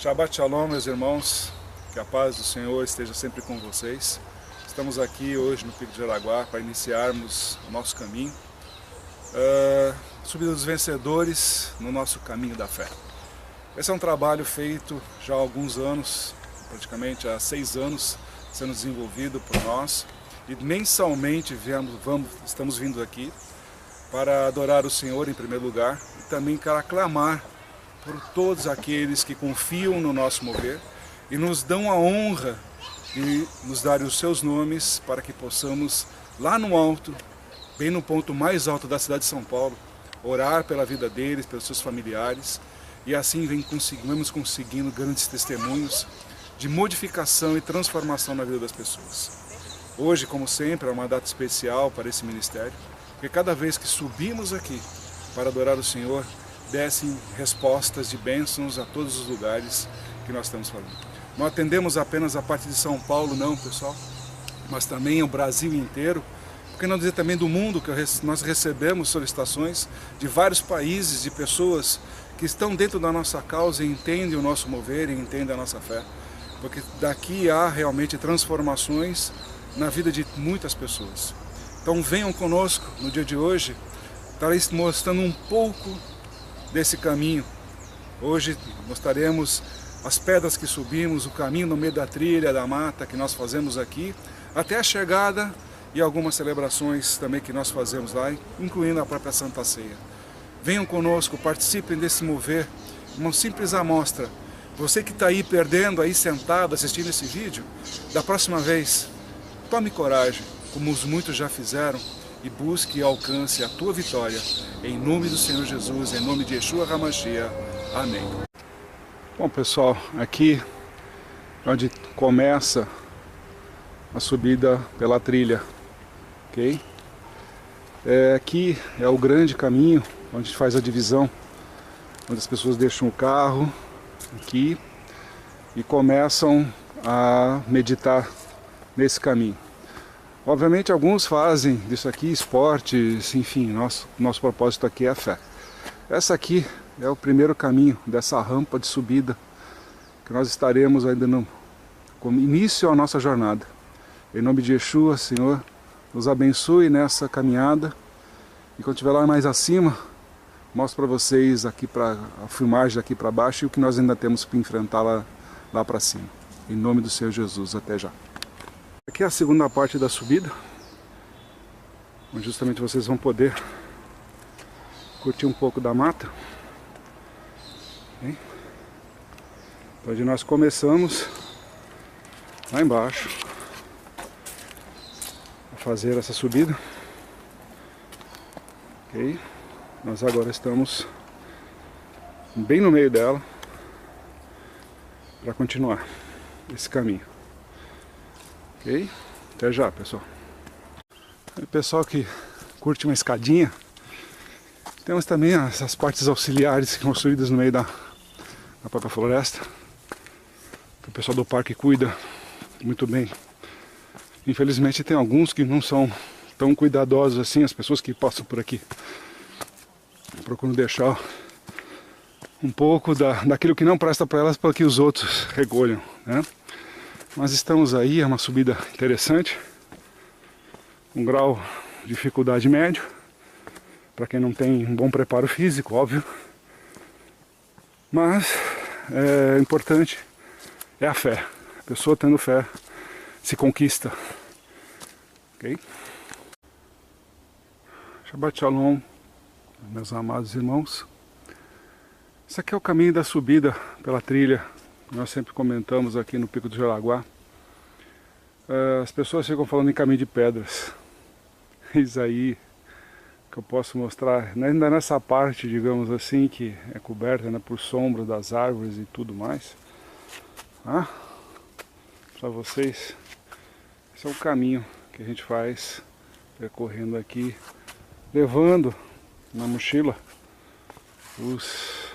Shabbat Shalom, meus irmãos, que a paz do Senhor esteja sempre com vocês. Estamos aqui hoje no Pico de Jaraguá para iniciarmos o nosso caminho, subida dos vencedores no nosso caminho da fé. Esse é um trabalho feito já há alguns anos, praticamente há 6 anos, sendo desenvolvido por nós, e mensalmente estamos vindo aqui para adorar o Senhor em primeiro lugar e também para clamar por todos aqueles que confiam no nosso mover e nos dão a honra de nos darem os seus nomes para que possamos, lá no alto, bem no ponto mais alto da cidade de São Paulo, orar pela vida deles, pelos seus familiares, e assim vamos conseguindo grandes testemunhos de modificação e transformação na vida das pessoas. Hoje, como sempre, é uma data especial para esse ministério, porque cada vez que subimos aqui para adorar o Senhor, dessem respostas de bênçãos a todos os lugares que nós estamos falando. Não atendemos apenas a parte de São Paulo, não, pessoal, mas também o Brasil inteiro, porque não dizer também do mundo, que nós recebemos solicitações de vários países, de pessoas que estão dentro da nossa causa e entendem o nosso mover e entendem a nossa fé, porque daqui há realmente transformações na vida de muitas pessoas. Então venham conosco no dia de hoje, estarei mostrando um pouco desse caminho. Hoje mostraremos as pedras que subimos, o caminho no meio da trilha, da mata que nós fazemos aqui, até a chegada e algumas celebrações também que nós fazemos lá, incluindo a própria Santa Ceia. Venham conosco, participem desse mover, uma simples amostra. Você que está aí perdendo, aí sentado, assistindo esse vídeo, da próxima vez, tome coragem, como os muitos já fizeram, e busque e alcance a tua vitória, em nome do Senhor Jesus, em nome de Yeshua HaMashiach. Amém. Bom, pessoal, aqui é onde começa a subida pela trilha, ok? Aqui é o grande caminho, onde a gente faz a divisão, onde as pessoas deixam o carro aqui e começam a meditar nesse caminho. Obviamente alguns fazem disso aqui esportes, enfim, nosso propósito aqui é a fé. Essa aqui é o primeiro caminho dessa rampa de subida que nós estaremos ainda no início à nossa jornada. Em nome de Yeshua, Senhor, nos abençoe nessa caminhada, e quando estiver lá mais acima, mostro para vocês aqui a filmagem daqui para baixo e o que nós ainda temos que enfrentar lá para cima. Em nome do Senhor Jesus, até já. Aqui é a segunda parte da subida, onde justamente vocês vão poder curtir um pouco da mata. Okay? Onde nós começamos lá embaixo a fazer essa subida. Okay? Nós agora estamos bem no meio dela para continuar esse caminho. Ok? Até já, pessoal. O pessoal que curte uma escadinha, temos também essas partes auxiliares construídas no meio da própria floresta, que o pessoal do parque cuida muito bem. Infelizmente tem alguns que não são tão cuidadosos assim, as pessoas que passam por aqui procuram deixar um pouco daquilo que não presta para elas para que os outros recolham, né? Mas estamos aí, é uma subida interessante, um grau de dificuldade médio, para quem não tem um bom preparo físico, óbvio. Mas é importante, é a fé. A pessoa tendo fé se conquista. Ok? Shabbat Shalom, meus amados irmãos. Esse aqui é o caminho da subida pela trilha. Nós sempre comentamos aqui no Pico do Jaraguá. As pessoas ficam falando em caminho de pedras. Isso aí que eu posso mostrar, ainda nessa parte, digamos assim, que é coberta, né, por sombra das árvores e tudo mais. Para vocês, esse é o caminho que a gente faz percorrendo aqui, levando na mochila os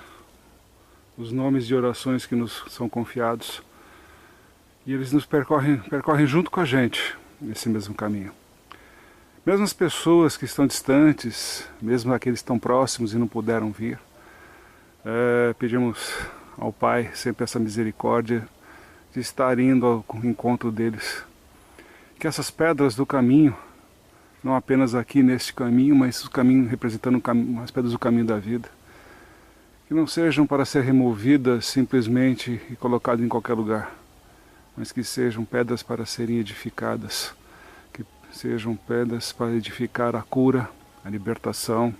nomes de orações que nos são confiados, e eles nos percorrem junto com a gente nesse mesmo caminho. Mesmo as pessoas que estão distantes, mesmo aqueles que estão próximos e não puderam vir, pedimos ao Pai sempre essa misericórdia de estar indo ao encontro deles. Que essas pedras do caminho, não apenas aqui neste caminho, mas o caminho representando as pedras do caminho da vida, que não sejam para ser removidas simplesmente e colocadas em qualquer lugar, mas que sejam pedras para serem edificadas, que sejam pedras para edificar a cura, a libertação,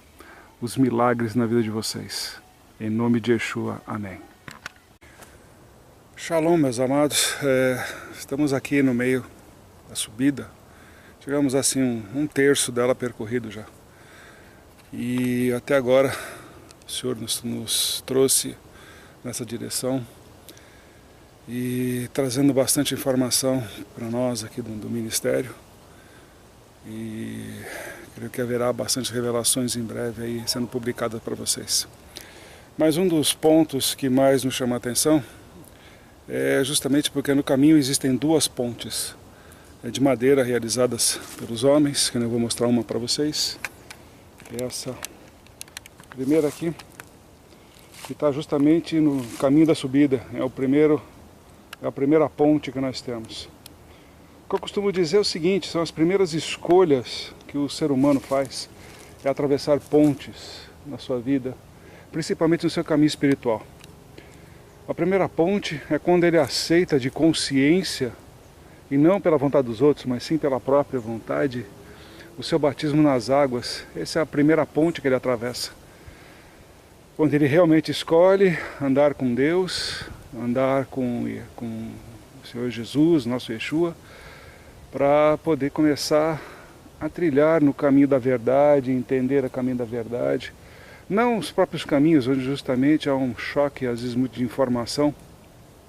os milagres na vida de vocês. Em nome de Yeshua, amém. Shalom, meus amados. Estamos aqui no meio da subida. Tivemos assim um terço dela percorrido já. E até agora o Senhor nos trouxe nessa direção e trazendo bastante informação para nós aqui do Ministério. E creio que haverá bastante revelações em breve aí sendo publicadas para vocês. Mas um dos pontos que mais nos chama a atenção é justamente porque no caminho existem duas pontes de madeira realizadas pelos homens, que eu vou mostrar uma para vocês. Essa primeira aqui, que está justamente no caminho da subida, é a primeira ponte que nós temos. O que eu costumo dizer é o seguinte: são as primeiras escolhas que o ser humano faz, é atravessar pontes na sua vida, principalmente no seu caminho espiritual. A primeira ponte é quando ele aceita de consciência, e não pela vontade dos outros, mas sim pela própria vontade, o seu batismo nas águas. Essa é a primeira ponte que ele atravessa. Quando ele realmente escolhe andar com Deus, andar com o Senhor Jesus, nosso Yeshua, para poder começar a trilhar no caminho da verdade, entender o caminho da verdade. Não os próprios caminhos, onde justamente há um choque, às vezes muito de informação,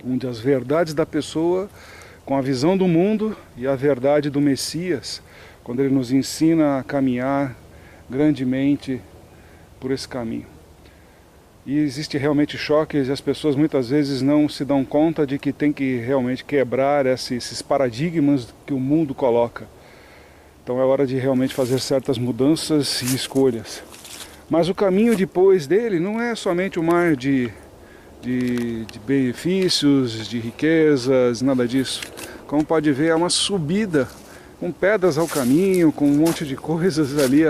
onde as verdades da pessoa com a visão do mundo e a verdade do Messias, quando ele nos ensina a caminhar grandemente por esse caminho. E existe realmente choques e as pessoas muitas vezes não se dão conta de que tem que realmente quebrar esses paradigmas que o mundo coloca. Então é hora de realmente fazer certas mudanças e escolhas. Mas o caminho depois dele não é somente um mar de benefícios, de riquezas, nada disso. Como pode ver, é uma subida com pedras ao caminho, com um monte de coisas ali.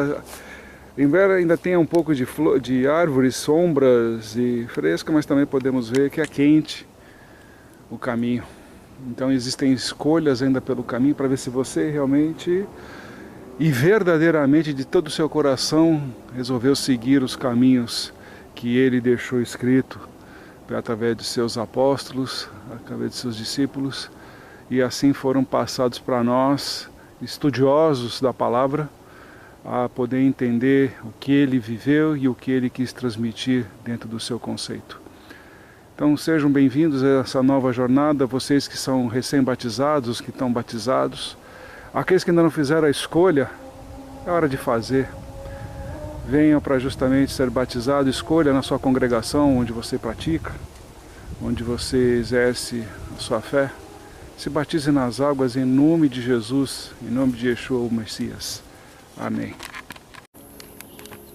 Embora ainda tenha um pouco de árvores, sombras e fresca, mas também podemos ver que é quente o caminho. Então existem escolhas ainda pelo caminho para ver se você realmente e verdadeiramente de todo o seu coração resolveu seguir os caminhos que ele deixou escrito através de seus apóstolos, através de seus discípulos, e assim foram passados para nós, estudiosos da palavra, a poder entender o que ele viveu e o que ele quis transmitir dentro do seu conceito. Então sejam bem-vindos a essa nova jornada, vocês que são recém-batizados, os que estão batizados, aqueles que ainda não fizeram a escolha, é hora de fazer. Venham para justamente ser batizado, escolha na sua congregação onde você pratica, onde você exerce a sua fé. Se batize nas águas em nome de Jesus, em nome de Yeshua, o Messias. Amém.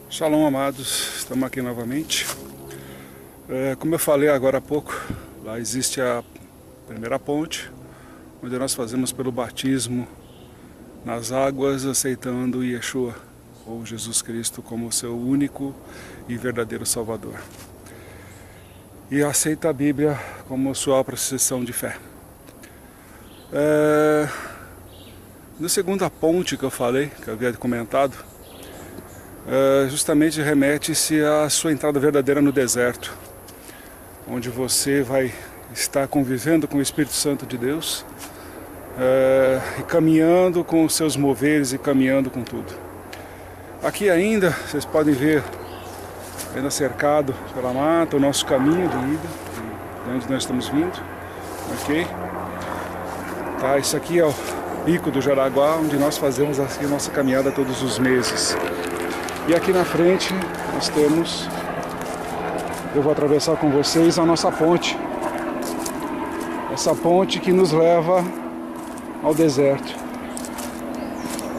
Shalom, amados, estamos aqui novamente. Como eu falei agora há pouco, lá existe a primeira ponte, onde nós fazemos pelo batismo nas águas, aceitando Yeshua, ou Jesus Cristo, como seu único e verdadeiro Salvador. E aceita a Bíblia como sua profissão de fé. Na segunda ponte que eu falei, que eu havia comentado, justamente remete-se à sua entrada verdadeira no deserto, onde você vai estar convivendo com o Espírito Santo de Deus, e caminhando com os seus moveres e caminhando com tudo. Aqui ainda, vocês podem ver, ainda cercado pela mata, o nosso caminho de ida, de onde nós estamos vindo, ok? Tá, isso aqui é o Pico do Jaraguá, onde nós fazemos assim a nossa caminhada todos os meses. E aqui na frente nós temos, eu vou atravessar com vocês a nossa ponte. Essa ponte que nos leva ao deserto.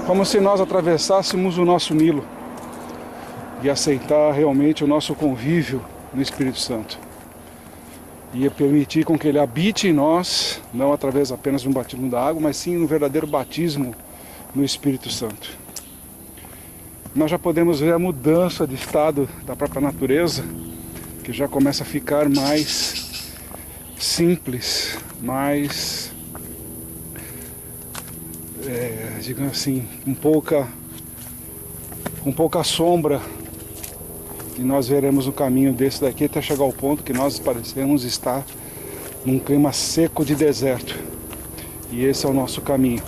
Como se nós atravessássemos o nosso Nilo e aceitar realmente o nosso convívio no Espírito Santo. e permitir com que Ele habite em nós, não através apenas de um batismo da água, mas sim um verdadeiro batismo no Espírito Santo. Nós já podemos ver a mudança de estado da própria natureza, que já começa a ficar mais simples, mais, digamos assim, com pouca sombra. E nós veremos o caminho desse daqui até chegar ao ponto que nós parecemos estar num clima seco de deserto. E esse é o nosso caminho.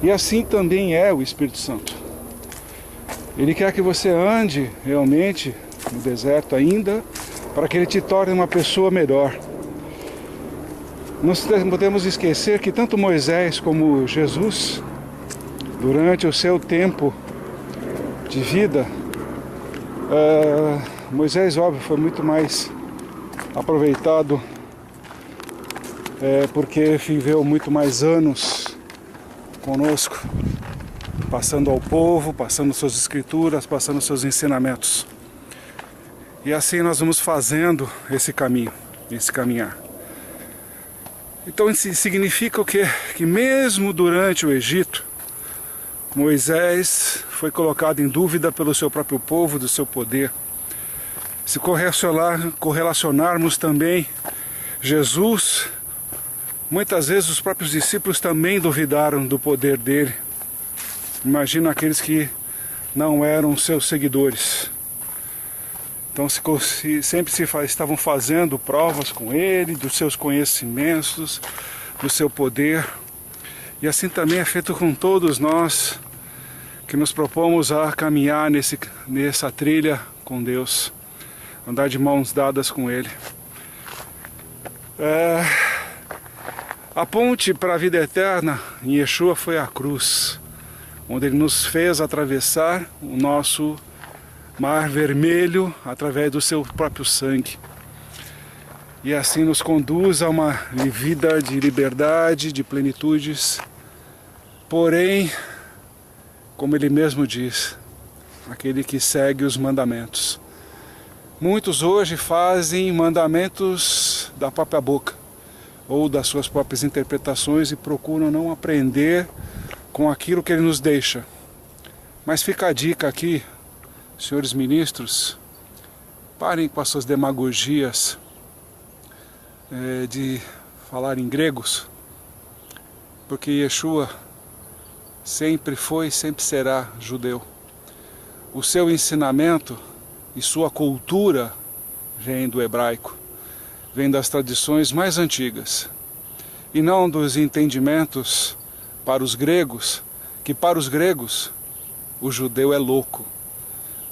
E assim também é o Espírito Santo. Ele quer que você ande realmente no deserto ainda, para que Ele te torne uma pessoa melhor. Nós não podemos esquecer que tanto Moisés como Jesus, durante o seu tempo de vida, Moisés, óbvio, foi muito mais aproveitado porque viveu muito mais anos conosco, passando ao povo, passando suas escrituras, passando seus ensinamentos. E assim nós vamos fazendo esse caminho, esse caminhar. Então isso significa o quê? Que mesmo durante o Egito, Moisés foi colocado em dúvida pelo seu próprio povo, do seu poder. Se correlacionarmos também Jesus, muitas vezes os próprios discípulos também duvidaram do poder dele. Imagina aqueles que não eram seus seguidores. Então sempre estavam fazendo provas com ele, dos seus conhecimentos, do seu poder. E assim também é feito com todos nós que nos propomos a caminhar nessa trilha com Deus, andar de mãos dadas com Ele. A ponte para a vida eterna em Yeshua foi a cruz, onde Ele nos fez atravessar o nosso mar vermelho através do seu próprio sangue. E assim nos conduz a uma vida de liberdade, de plenitudes. Porém, como Ele mesmo diz, aquele que segue os mandamentos. Muitos hoje fazem mandamentos da própria boca, ou das suas próprias interpretações, e procuram não aprender com aquilo que Ele nos deixa. Mas fica a dica aqui, senhores ministros, parem com as suas demagogias de falar em gregos, porque Yeshua sempre foi e sempre será judeu. O seu ensinamento e sua cultura vem do hebraico, vem das tradições mais antigas, e não dos entendimentos para os gregos, que para os gregos o judeu é louco.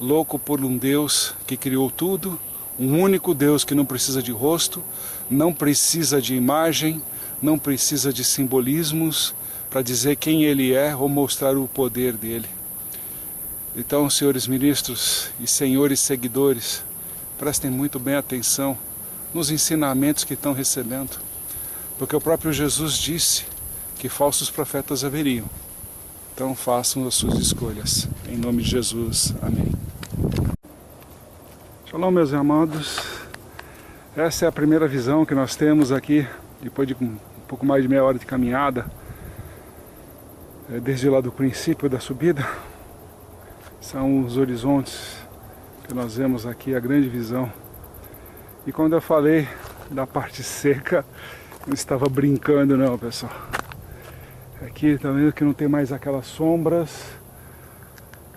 Louco por um Deus que criou tudo, um único Deus que não precisa de rosto, não precisa de imagem, não precisa de simbolismos para dizer quem Ele é ou mostrar o poder dele. Então, senhores ministros e senhores seguidores, prestem muito bem atenção nos ensinamentos que estão recebendo, porque o próprio Jesus disse que falsos profetas haveriam. Então façam as suas escolhas. Em nome de Jesus. Amém. Shalom, meus amados. Essa é a primeira visão que nós temos aqui, depois de um pouco mais de meia hora de caminhada, desde lá do princípio da subida. São os horizontes que nós vemos aqui, a grande visão. E quando eu falei da parte seca, não estava brincando não, pessoal. Aqui tá vendo que não tem mais aquelas sombras.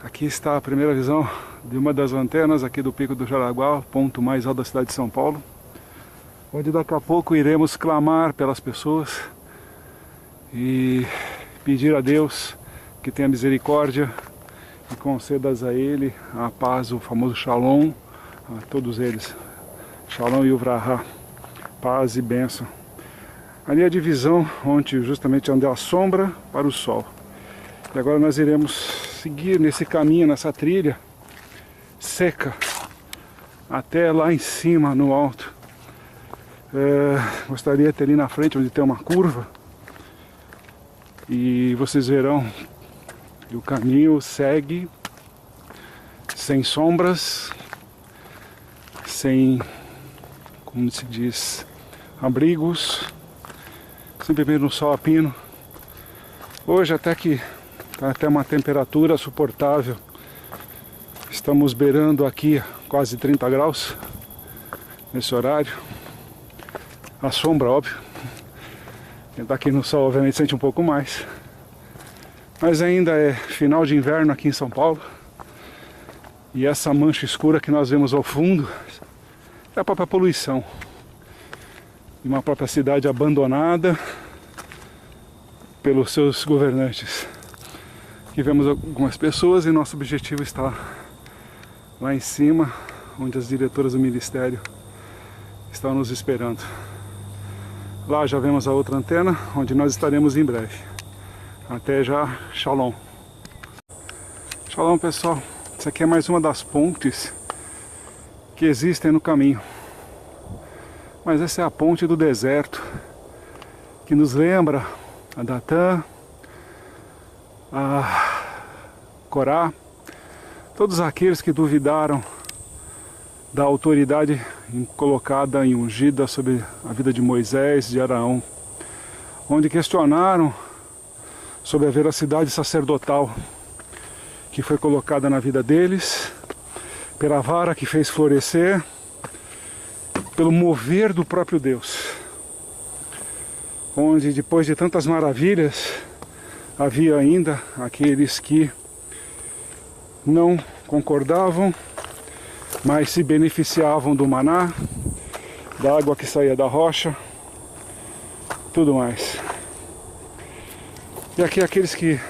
Aqui está a primeira visão de uma das lanternas aqui do Pico do Jaraguá, ponto mais alto da cidade de São Paulo, onde daqui a pouco iremos clamar pelas pessoas e pedir a Deus que tenha misericórdia e concedas a Ele a paz, o famoso Shalom, a todos eles. Shalom e Uvrahá, paz e bênção. Ali é a divisão justamente onde é a sombra para o sol. E agora nós iremos seguir nesse caminho, nessa trilha seca, até lá em cima, no alto. Gostaria de ter ali na frente, onde tem uma curva. E vocês verão que o caminho segue sem sombras, sem, como se diz, abrigos, simplesmente no sol a pino. Hoje até que está até uma temperatura suportável. Estamos beirando aqui quase 30 graus nesse horário. A sombra, óbvio. Quem está aqui no sol obviamente sente um pouco mais. Mas ainda é final de inverno aqui em São Paulo. E essa mancha escura que nós vemos ao fundo é a própria poluição. De uma própria cidade abandonada pelos seus governantes. Aqui vemos algumas pessoas e nosso objetivo está lá em cima, onde as diretoras do ministério estão nos esperando. Lá já vemos a outra antena, onde nós estaremos em breve. Até já, shalom. Shalom, pessoal. Isso aqui é mais uma das pontes que existem no caminho. Mas essa é a ponte do deserto, que nos lembra a Datã, a Corá, todos aqueles que duvidaram da autoridade colocada e ungida sobre a vida de Moisés, de Araão, onde questionaram sobre a veracidade sacerdotal que foi colocada na vida deles, pela vara que fez florescer, pelo mover do próprio Deus, onde depois de tantas maravilhas havia ainda aqueles que não concordavam, mas se beneficiavam do maná, da água que saía da rocha, tudo mais. E aqui aqueles que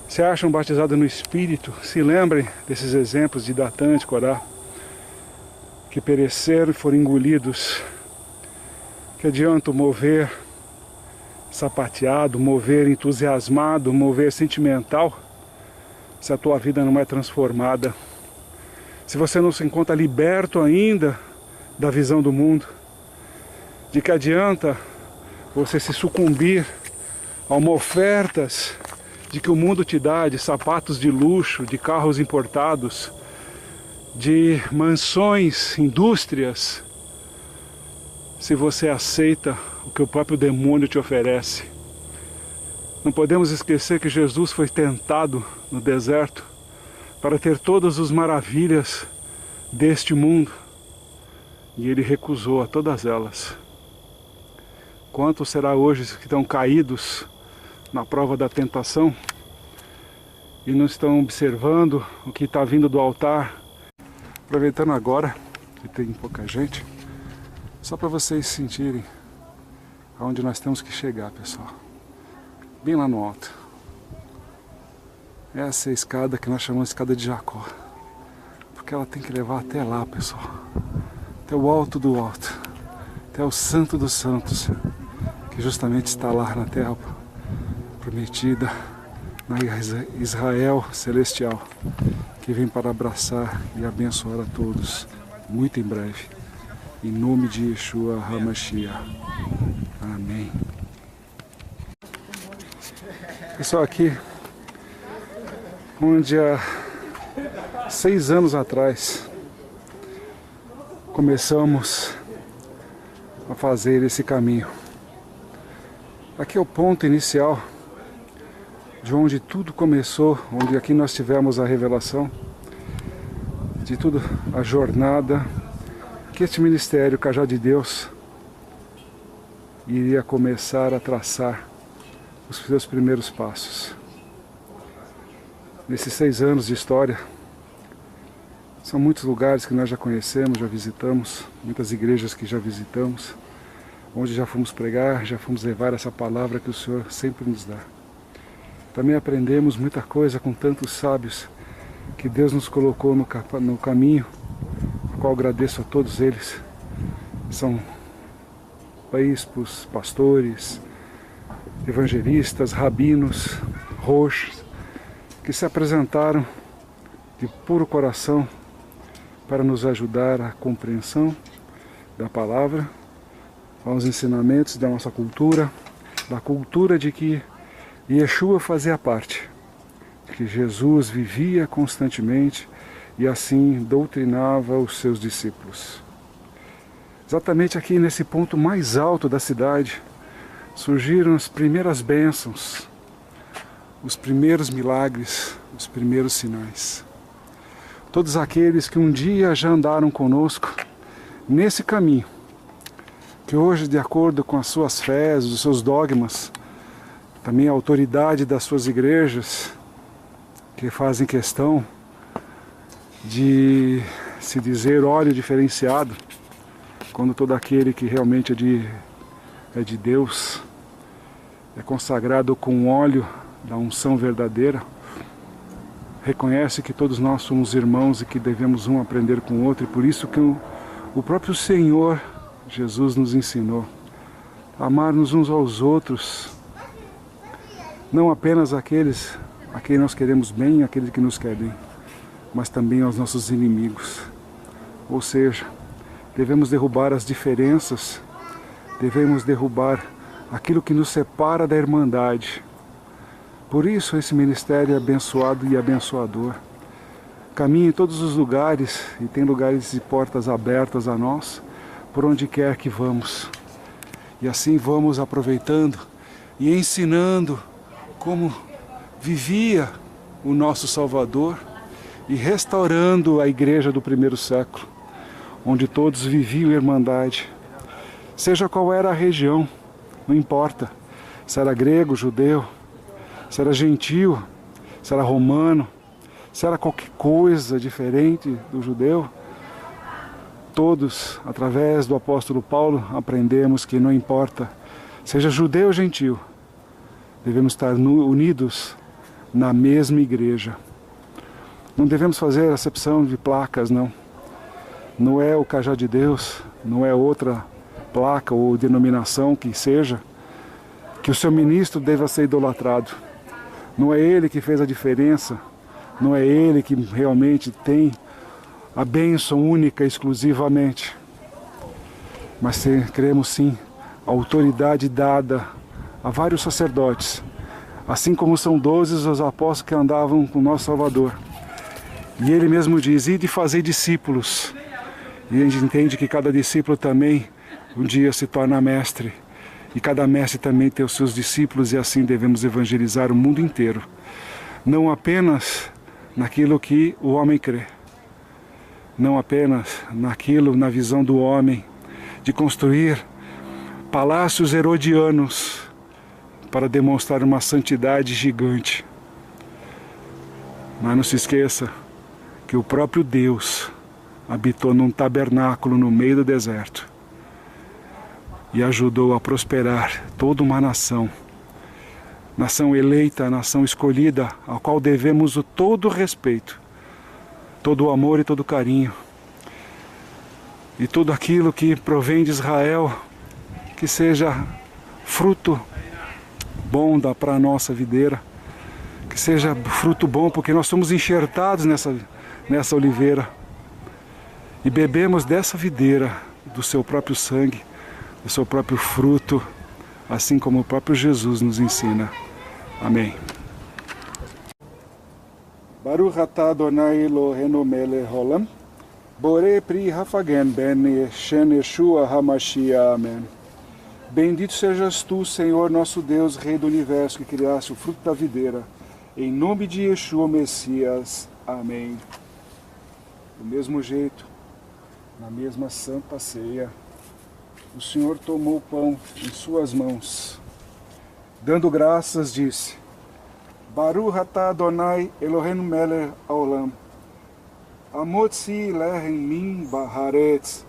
se acham batizados no Espírito, se lembrem desses exemplos de Datã e de Corá, que pereceram e foram engolidos. Que adianta o mover sapateado, mover entusiasmado, mover sentimental, se a tua vida não é transformada, se você não se encontra liberto ainda da visão do mundo. De que adianta você se sucumbir a uma ofertas de que o mundo te dá, de sapatos de luxo, de carros importados, de mansões, indústrias, se você aceita o que o próprio demônio te oferece. Não podemos esquecer que Jesus foi tentado no deserto para ter todas as maravilhas deste mundo, e ele recusou a todas elas. Quantos será hoje que estão caídos na prova da tentação e não estão observando o que está vindo do altar? Aproveitando agora que tem pouca gente, só para vocês sentirem aonde nós temos que chegar, pessoal. Bem lá no alto. Essa é a escada que nós chamamos de escada de Jacó, porque ela tem que levar até lá, pessoal, até o alto do alto, até o Santo dos Santos, que justamente está lá na terra prometida, na Israel celestial, que vem para abraçar e abençoar a todos muito em breve, em nome de Yeshua HaMashiach. Amém. Pessoal, aqui onde há 6 anos atrás começamos a fazer esse caminho. Aqui é o ponto inicial de onde tudo começou, onde aqui nós tivemos a revelação de tudo, a jornada que este ministério Cajado de Deus iria começar a traçar os seus primeiros passos. Nesses 6 anos de história, são muitos lugares que nós já conhecemos, já visitamos, muitas igrejas que já visitamos, onde já fomos pregar, já fomos levar essa palavra que o Senhor sempre nos dá. Também aprendemos muita coisa com tantos sábios que Deus nos colocou no caminho, ao qual agradeço a todos eles. São bispos, pastores, evangelistas, rabinos, roxos, que se apresentaram de puro coração para nos ajudar à compreensão da palavra, aos ensinamentos da nossa cultura, da cultura de que Yeshua fazia parte, de que Jesus vivia constantemente e assim doutrinava os seus discípulos. exatamente aqui nesse ponto mais alto da cidade, surgiram as primeiras bênçãos, os primeiros milagres, os primeiros sinais. Todos aqueles que um dia já andaram conosco nesse caminho, que hoje, de acordo com as suas fés, os seus dogmas, também a autoridade das suas igrejas, que fazem questão de se dizer óleo diferenciado, quando todo aquele que realmente é de Deus, é consagrado com óleo da unção verdadeira, reconhece que todos nós somos irmãos e que devemos um aprender com o outro, e por isso que o próprio Senhor Jesus nos ensinou a amar-nos uns aos outros, não apenas aqueles a quem nós queremos bem, aqueles que nos querem, mas também aos nossos inimigos. Ou seja, devemos derrubar as diferenças, devemos derrubar aquilo que nos separa da irmandade. Por isso esse ministério é abençoado e abençoador. Caminha em todos os lugares e tem lugares e portas abertas a nós, por onde quer que vamos. E assim vamos aproveitando e ensinando como vivia o nosso Salvador e restaurando a igreja do primeiro século, onde todos viviam irmandade. Seja qual era a região, não importa se era grego, judeu, se era gentil, se era romano, se era qualquer coisa diferente do judeu, todos, através do apóstolo Paulo, aprendemos que não importa, seja judeu ou gentil, devemos estar unidos na mesma igreja. Não devemos fazer acepção de placas, não. Não é o cajado de Deus, não é outra placa ou denominação que seja, que o seu ministro deva ser idolatrado. Não é ele que fez a diferença, não é ele que realmente tem a bênção única exclusivamente. Mas cremos sim a autoridade dada a vários sacerdotes, assim como são 12 os apóstolos que andavam com o nosso Salvador. E ele mesmo diz, ide fazer discípulos. E a gente entende que cada discípulo também um dia se torna mestre. E cada mestre também tem os seus discípulos, e assim devemos evangelizar o mundo inteiro. Não apenas naquilo que o homem crê. Não apenas naquilo, na visão do homem, de construir palácios herodianos para demonstrar uma santidade gigante. Mas não se esqueça que o próprio Deus habitou num tabernáculo no meio do deserto e ajudou a prosperar toda uma nação, nação eleita, nação escolhida, ao qual devemos o todo o respeito, todo o amor e todo o carinho, e tudo aquilo que provém de Israel, que seja fruto bom para a nossa videira, que seja fruto bom, porque nós somos enxertados nessa oliveira, e bebemos dessa videira, do seu próprio sangue, do seu próprio fruto, assim como o próprio Jesus nos ensina. Amém. Baruch atah Adonai Eloheinu melech haolam, borei pri hafagen ben Shen Yeshua HaMashiach. Amém. Bendito sejas tu, Senhor, nosso Deus, Rei do Universo, que criaste o fruto da videira. Em nome de Yeshua, Messias. Amém. Do mesmo jeito, na mesma santa ceia, o Senhor tomou o pão em suas mãos, dando graças, disse, Baruch atah Adonai Eloheinu melech haolam, amotzi lehem min baharetz,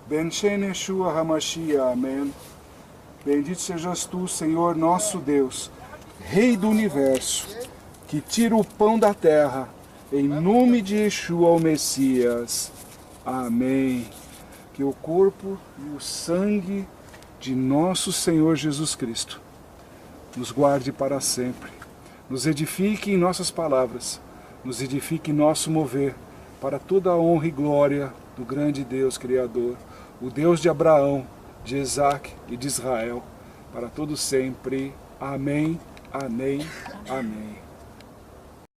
ben Shen Yeshua HaMashiach. Amém. Bendito sejas tu, Senhor, nosso Deus, Rei do Universo, que tira o pão da terra, em nome de Yeshua, o Messias. Amém. Que o corpo e o sangue de nosso Senhor Jesus Cristo nos guarde para sempre, nos edifique em nossas palavras, nos edifique em nosso mover, para toda a honra e glória do grande Deus Criador, o Deus de Abraão, de Isaac e de Israel, para todo sempre. Amém, amém, amém.